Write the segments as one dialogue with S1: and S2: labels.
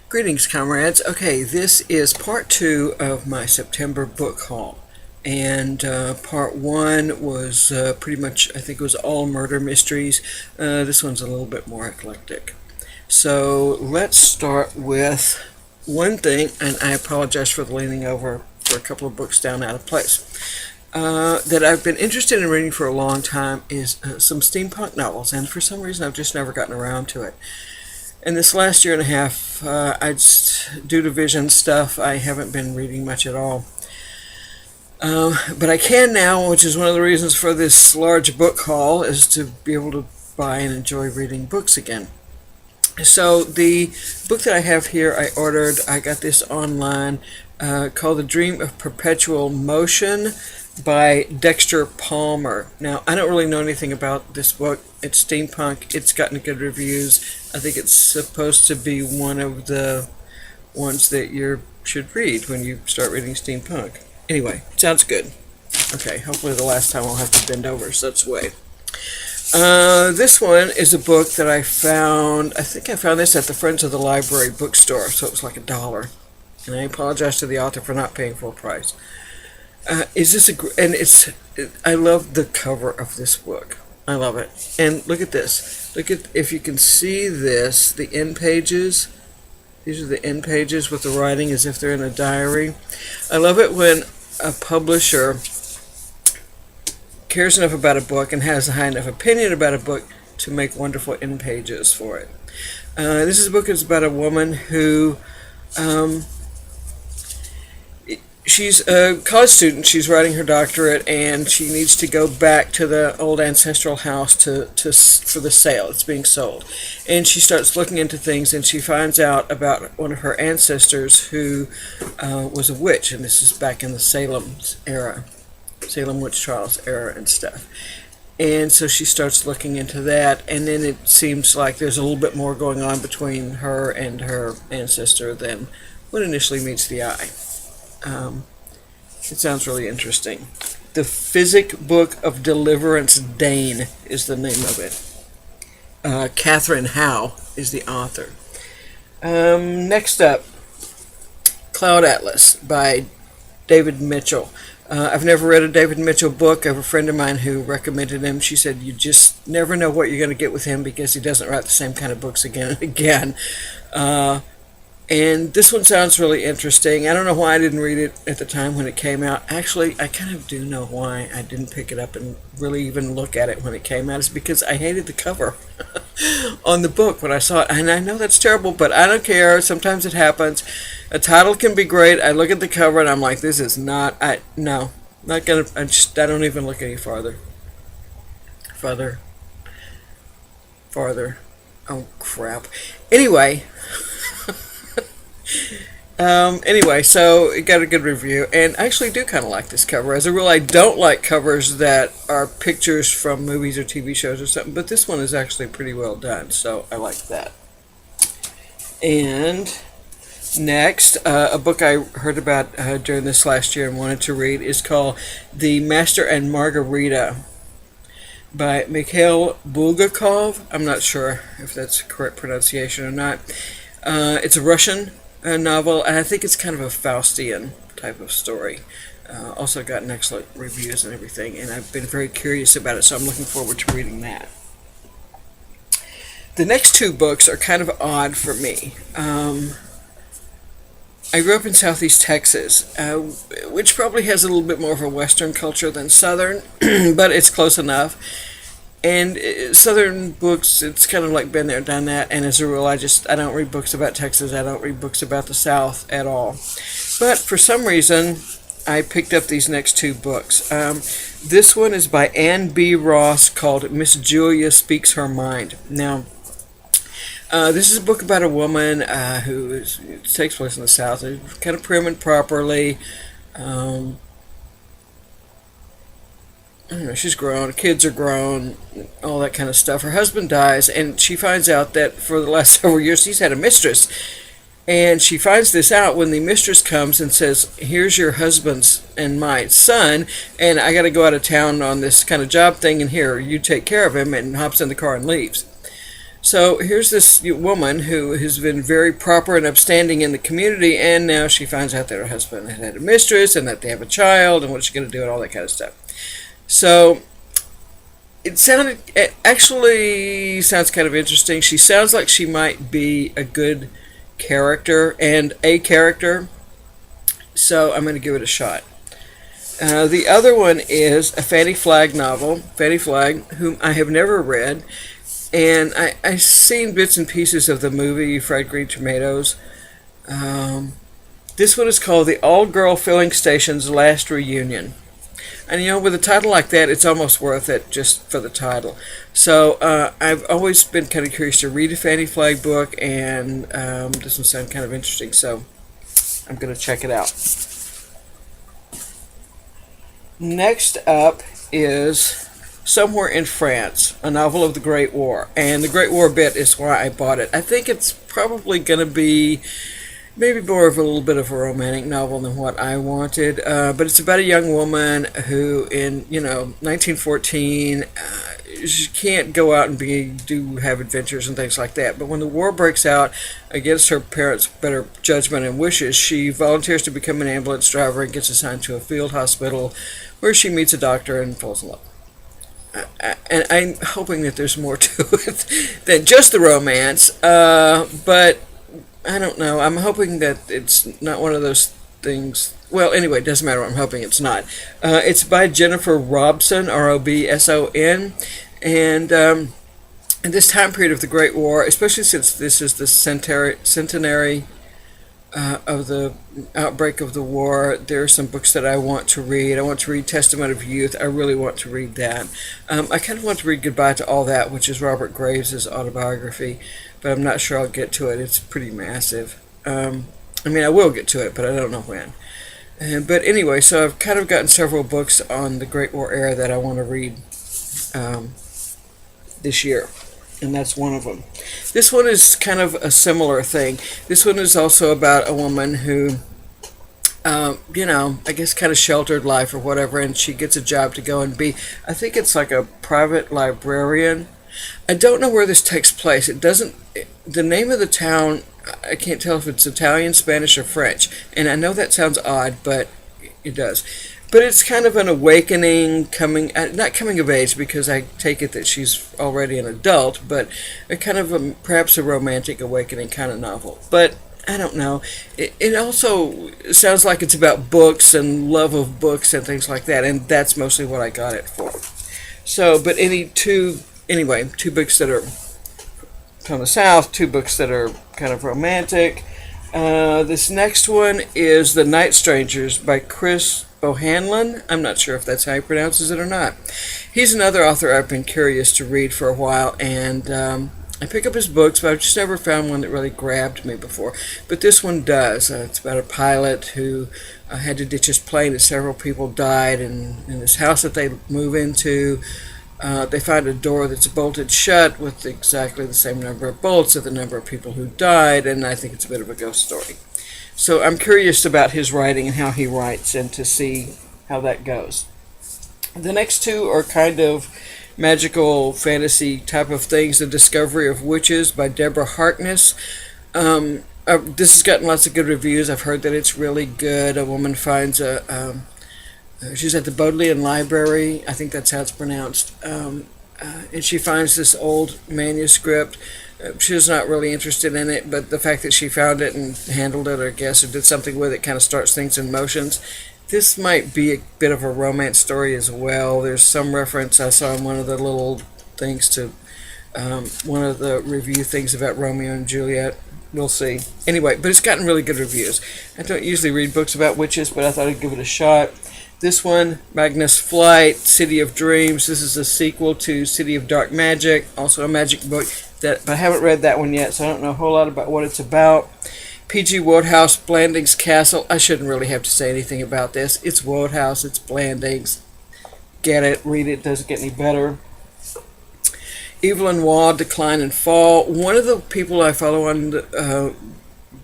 S1: Greetings, comrades. Okay, this is part two of my September book haul. And part one was pretty much, I think it was all murder mysteries. This one's a little bit more eclectic. So let's start with one thing, and I apologize for the leaning over for a couple of books down out of place. That I've been interested in reading for a long time is some steampunk novels, and for some reason I've just never gotten around to it. And this last year and a half, due to vision stuff, I haven't been reading much at all. But I can now, which is one of the reasons for this large book haul, is to be able to buy and enjoy reading books again. So the book that I have here, I got this online, called The Dream of Perpetual Motion by Dexter Palmer. Now, I don't really know anything about this book. It's steampunk. It's gotten good reviews. I think it's supposed to be one of the ones that you should read when you start reading steampunk. Anyway, sounds good. Okay, hopefully the last time I'll have to bend over such way. This one is a book that I found. I think I found this at the Friends of the Library bookstore, so it was like $1. And I apologize to the author for not paying full price. I love the cover of this book. I love it. And look at this. Look at, if you can see this, the end pages. These are the end pages with the writing as if they're in a diary. I love it when a publisher cares enough about a book and has a high enough opinion about a book to make wonderful end pages for it. This is a book that's about a woman who she's a college student. She's writing her doctorate, and she needs to go back to the old ancestral house for the sale. It's being sold, and she starts looking into things, and she finds out about one of her ancestors who was a witch, and this is back in the Salem witch trials era and stuff. And so she starts looking into that, and then it seems like there's a little bit more going on between her and her ancestor than what initially meets the eye. It sounds really interesting. The Physic Book of Deliverance Dane is the name of it. Catherine Howe is the author. Next up, Cloud Atlas by David Mitchell. I've never read a David Mitchell book. I have a friend of mine who recommended him. She said, you just never know what you're going to get with him because he doesn't write the same kind of books again and again. And this one sounds really interesting. I don't know why I didn't read it at the time when it came out. Actually, I kind of do know why I didn't pick it up and really even look at it when it came out. It's because I hated the cover on the book when I saw it. And I know that's terrible, but I don't care. Sometimes it happens. A title can be great. I look at the cover and I'm like, this is not, not gonna, I don't even look any farther. Farther. Oh, crap. Anyway, so it got a good review, and I actually do kind of like this cover. As a rule, I don't like covers that are pictures from movies or TV shows or something, but this one is actually pretty well done, so I like that. And next, a book I heard about during this last year and wanted to read is called The Master and Margarita by Mikhail Bulgakov. I'm not sure if that's correct pronunciation or not. It's a Russian novel, and I think it's kind of a Faustian type of story. Also gotten excellent reviews and everything, and I've been very curious about it, so I'm looking forward to reading that. The next two books are kind of odd for me. I grew up in Southeast Texas, which probably has a little bit more of a Western culture than Southern, but it's close enough. And Southern books, it's kind of like been there, done that. And as a rule, I don't read books about Texas. I don't read books about the South at all. But for some reason, I picked up these next two books. This one is by Anne B. Ross called Miss Julia Speaks Her Mind. Now, this is a book about a woman it takes place in the South. It's kind of prim and properly. I don't know, she's grown, kids are grown, all that kind of stuff. Her husband dies, and she finds out that for the last several years he's had a mistress. And she finds this out when the mistress comes and says, here's your husband's and my son, and I got to go out of town on this kind of job thing, and here, you take care of him, and hops in the car and leaves. So here's this woman who has been very proper and upstanding in the community, and now she finds out that her husband had a mistress and that they have a child, and what's she going to do, and all that kind of stuff. So it actually sounds kind of interesting. She sounds like she might be a good character and a character, so I'm going to give it a shot. The other one is a Fanny Flagg novel, Fanny Flagg, whom I have never read, and I've seen bits and pieces of the movie Fried Green Tomatoes. This one is called The All-Girl Filling Station's Last Reunion. And with a title like that, it's almost worth it just for the title. So I've always been kind of curious to read a Fanny Flagg book, and this one sounds kind of interesting, so I'm going to check it out. Next up is Somewhere in France, a novel of the Great War. And the Great War bit is why I bought it. I think it's probably going to be maybe more of a little bit of a romantic novel than what I wanted. But it's about a young woman who, in 1914, she can't go out and have adventures and things like that. But when the war breaks out, against her parents' better judgment and wishes, she volunteers to become an ambulance driver and gets assigned to a field hospital where she meets a doctor and falls in love. And I'm hoping that there's more to it than just the romance. But I don't know. I'm hoping that it's not one of those things. Well, anyway, it doesn't matter. I'm hoping it's not. It's by Jennifer Robson, Robson, and in this time period of the Great War, especially since this is the centenary of the outbreak of the war, there are some books that I want to read. I want to read Testament of Youth. I really want to read that. I kind of want to read Goodbye to All That, which is Robert Graves' autobiography, but I'm not sure I'll get to it. It's pretty massive. I will get to it, but I don't know when. But anyway, so I've kind of gotten several books on the Great War era that I want to read this year, and that's one of them. This one is kind of a similar thing. This one is also about a woman who, I guess kind of sheltered life or whatever, and she gets a job to go and be, I think it's like a private librarian. I don't know where this takes place. The name of the town, I can't tell if it's Italian, Spanish, or French, and I know that sounds odd, but it does. But it's kind of an awakening, not coming of age, because I take it that she's already an adult, but a kind of perhaps a romantic awakening kind of novel. But I don't know. It also sounds like it's about books and love of books and things like that, and that's mostly what I got it for. So, but two books that are from the South, two books that are kind of romantic. This next one is The Night Strangers by Chris Bohanlon. I'm not sure if that's how he pronounces it or not. He's another author I've been curious to read for a while, and I pick up his books, but I've just never found one that really grabbed me before. But this one does. It's about a pilot who had to ditch his plane, and several people died, and in this house that they move into, they find a door that's bolted shut with exactly the same number of bolts as the number of people who died, and I think it's a bit of a ghost story. So I'm curious about his writing and how he writes, and to see how that goes. The next two are kind of magical fantasy type of things. The Discovery of Witches by Deborah Harkness. This has gotten lots of good reviews. I've heard that it's really good. A woman finds she's at the Bodleian Library, I think that's how it's pronounced, and she finds this old manuscript. She's not really interested in it, but the fact that she found it and handled it, or did something with it, kind of starts things in motions. This might be a bit of a romance story as well. There's some reference I saw in one of the little things to one of the review things about Romeo and Juliet. We'll see. Anyway, but it's gotten really good reviews. I don't usually read books about witches, but I thought I'd give it a shot. This one, Magnus Flight, City of Dreams. This is a sequel to City of Dark Magic, also a magic book, but I haven't read that one yet, so I don't know a whole lot about what it's about. P.G. Wodehouse, Blandings Castle. I shouldn't really have to say anything about this. It's Wodehouse, it's Blandings. Get it, read it, doesn't get any better. Evelyn Waugh, Decline and Fall. One of the people I follow on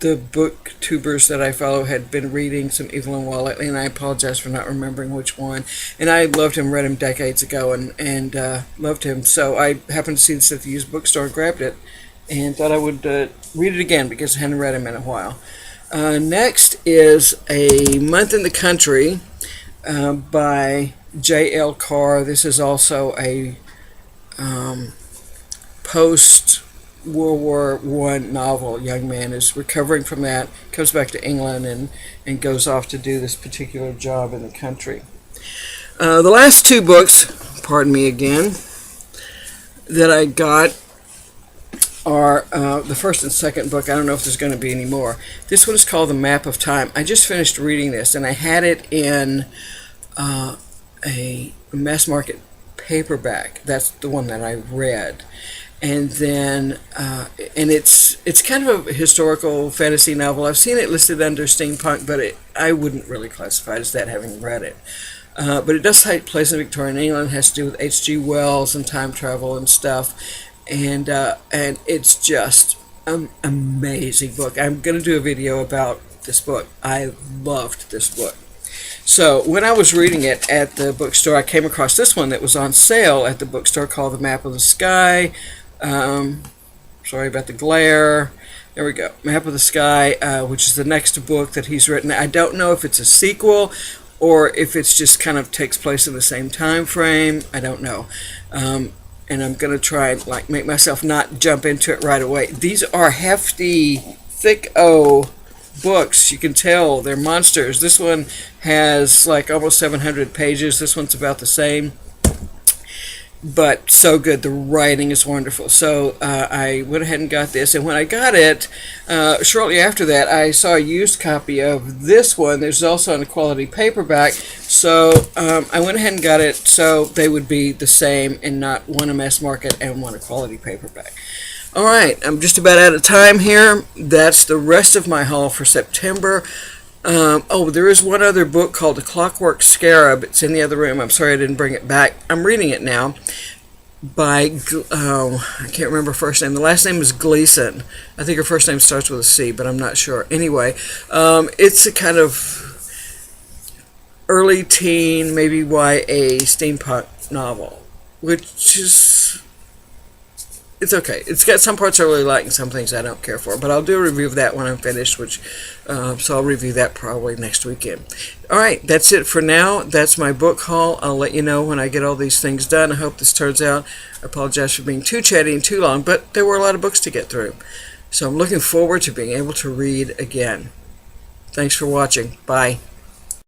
S1: the booktubers that I follow had been reading some Evelyn Waugh lately, and I apologize for not remembering which one. And I loved him, read him decades ago, and loved him. So I happened to see this at the used bookstore, grabbed it, and thought I would read it again because I hadn't read him in a while. Next is A Month in the Country by J.L. Carr. This is also a post World War I novel. A young man is recovering from that, comes back to England, and goes off to do this particular job in the country. The last two books, pardon me again, that I got are the first and second book. I don't know if there's going to be any more. This one is called The Map of Time. I just finished reading this, and I had it in a mass market paperback. That's the one that I read. And then, and it's kind of a historical fantasy novel. I've seen it listed under steampunk, but I wouldn't really classify it as that, having read it. But it does take place in Victorian England. It has to do with H.G. Wells and time travel and stuff. And it's just an amazing book. I'm going to do a video about this book. I loved this book. So when I was reading it at the bookstore, I came across this one that was on sale at the bookstore called The Map of the Sky. Sorry about the glare. There we go. Map of the Sky, which is the next book that he's written. I don't know if it's a sequel or if it's just kind of takes place in the same time frame. I don't know. And I'm going to try and make myself not jump into it right away. These are hefty, thick books. You can tell they're monsters. This one has almost 700 pages. This one's about the same. But so good. The writing is wonderful. So I went ahead and got this. And when I got it, shortly after that, I saw a used copy of this one. There's also a quality paperback. So I went ahead and got it so they would be the same and not one a mass market and one a quality paperback. All right. I'm just about out of time here. That's the rest of my haul for September. There is one other book called The Clockwork Scarab. It's in the other room. I'm sorry I didn't bring it back. I'm reading it now by, I can't remember her first name. The last name is Gleason. I think her first name starts with a C, but I'm not sure. Anyway, it's a kind of early teen, maybe YA steampunk novel, which is... It's okay. It's got some parts I really like and some things I don't care for. But I'll do a review of that when I'm finished, so I'll review that probably next weekend. All right, that's it for now. That's my book haul. I'll let you know when I get all these things done. I hope this turns out. I apologize for being too chatty and too long, but there were a lot of books to get through. So I'm looking forward to being able to read again. Thanks for watching. Bye.